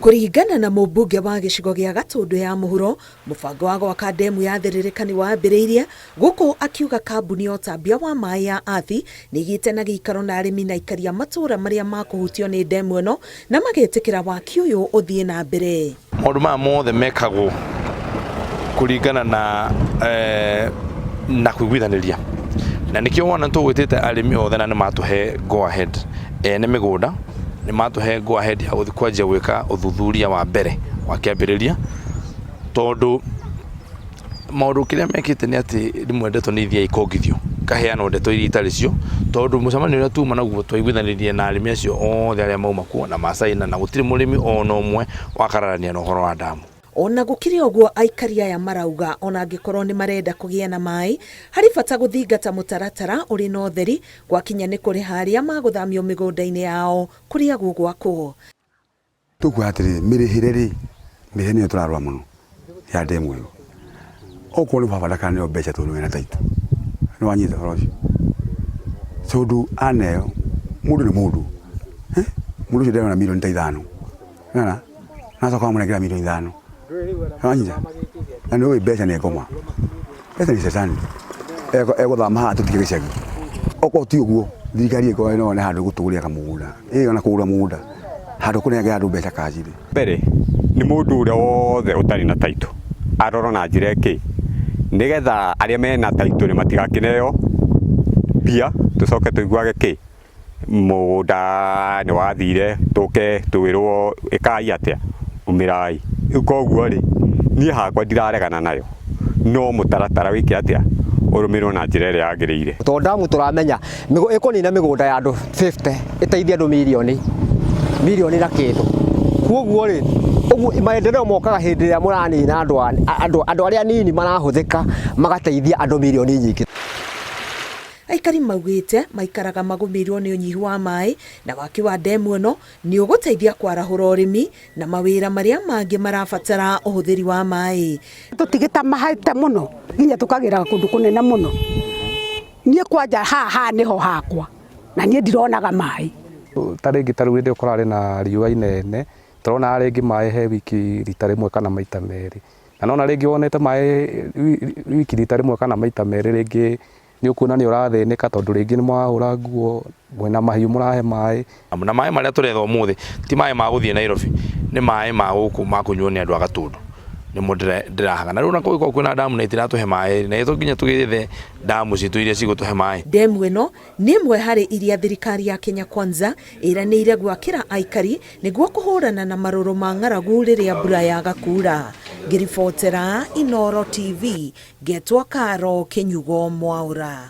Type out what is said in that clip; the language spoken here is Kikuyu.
Kuringana na mũmbunge wa gĩcigo gĩa Gatũndũ ya mũhuro, mũbango wa gwaka ndemu ya Tharĩrĩka nĩ wambĩrĩirie, gũkũ akiuga kambuni ya ũtambia wa maĩ ya Athi nĩ ĩgĩte na gĩikaro na arĩmi na ikaria matũra marĩa makũhutio nĩ ndemu ĩno na magĩtĩkĩra waki ũyũ ũthiĩ na mbere. Maũndũ maya mothe mekagwo kũringana na kũiguithanĩria, na nĩkĩo wona tũgwĩtĩte arĩmi othe na nĩ matũhe go ahead ene mĩgũnda nĩ matũhe go ahead ya gũthiĩ kwanjia gwĩka ũthuthuria wa mbere wa kĩambĩrĩria, tondũ maũndũ kĩrĩa mekĩte nĩ atĩ rĩmwe ndeto nĩ ithiaga ikongithio kaheana ndeto iria itarĩ cio, tondũ mũcemanio ũrĩa tuma naguo twaiguithanĩrie na arĩmi acio othe arĩa mauma kuo na macaina na gũtirĩ mũrĩmi ona ũmwe wakararania na ũhoro wa ndamu. Ona gũkĩrĩ ũguo aikari aya marauga ona angĩkorwo nĩ marenda kũgĩa na maĩ, harĩ bata gũthingata mũtaratara ũrĩ na ũtheri gwakinya nĩ kũrĩ harĩa magũthamio mĩgũnda-inĩ yao kũrĩa gũgwakwo. Tũkuga atĩrĩ, mĩrĩhĩre nĩyo tũrarũa mũno ya ndemu ĩyo. Okorwo nĩ baba ndakana nĩyo mbeca tondũ wĩna taitũ, nĩ wanyita ũhoro ũcio, tondũ aneo mũndũ nĩ mũndũ, mũndũ ũcio ndena mirioni ta 5, na acoka wamũnengera mirioni 5, wanyita, na nĩ ũĩ mbeca nĩ ngoma, mbeca nĩ cecani, egũthama haha tũtige gĩcagi. Okorwo ti ũguo, thirikari ĩkorwo no nĩ handũ gũtũgũria kamũgũnda, ona kũgũra mũgũnda handũ kũnengera andũ mbeca kanjire. Mbere nĩ mũndũ ũrĩa wothe ũtarĩ na taitũ arorwo na njĩra ĩkĩ, nĩgetha arĩa mena taitũ nĩ matigakĩneo mbia, tũcoke tũiguage kĩ mũgũnda nĩ wathire tũke twĩrwo ĩkai atĩa umĩrai. Rĩu koguo rĩ, niĩ hakwa ndiraregana nayo, no mũtaratara wĩke atĩa ũrũmĩrĩrwo na njĩra ĩrĩa yagĩrĩire. Tondũ ndamu tũramenya ĩkũnina mĩgũnda ya andũ 50 ĩteithia andũ milioni na kĩndũ. Koguo rĩ, ũguo maendeleo mokaga hĩndĩ ĩrĩa mũranina andũ arĩa anini marahũthĩka magateithia andũ milioni nyingĩ. Aikari maugĩte maikaraga magũmĩirwo nĩ ũnyihu wa maĩ na waki wa ndemu ĩno nĩ ũgũteithia kwarahũra ũrĩmi na mawĩra marĩa mangĩ marabatara ũhũthĩri wa maĩ. Tũtigĩta mahete mũno nginya tũkagĩra kũndũ kũnene mũno. Niĩ kwanja haha nĩho hakwa na niĩ ndironaga maĩ. Tarĩngĩ tarĩu hĩndĩ ũkorarĩ na riũa inene, tũrona rĩngĩ maĩ he wiki rita rĩmwe kana maita merĩ, na nona rĩngĩ wonete maĩ wiki rita rĩmwe kana maita merĩ, rĩngĩ nĩ ũkuona nĩ ũrathĩnĩka tondũ rĩngĩ nĩ mũrahũra nguo, mwĩna mahiũ mũrahe maĩ. Na maĩ marĩa tũretha ũmũthĩ ti maĩ ma gũthiĩ Nairobi, nĩ maĩ ma gũkũ ma kũnyuo nĩ andũ a Gatũndũ, nĩmo ndĩrahaga. Na rĩu na kũngĩkorwo kwĩna ndamu na itiratũhe maĩ, na ĩtũ nginya tũgĩethe ndamu citũ iria cigũtũhe maĩ. Ndemu ĩno nĩ ĩmwe harĩ iria thirikari ya Kenya Kwanza ĩranĩire gwakĩra aikari nĩguo kũhũrana na marũrũ ma ng'aragu rĩrĩa mbura yaga kuura. Ngĩribotera Inooro TV, ngetwo Karo Kĩnyugo Mwaũra.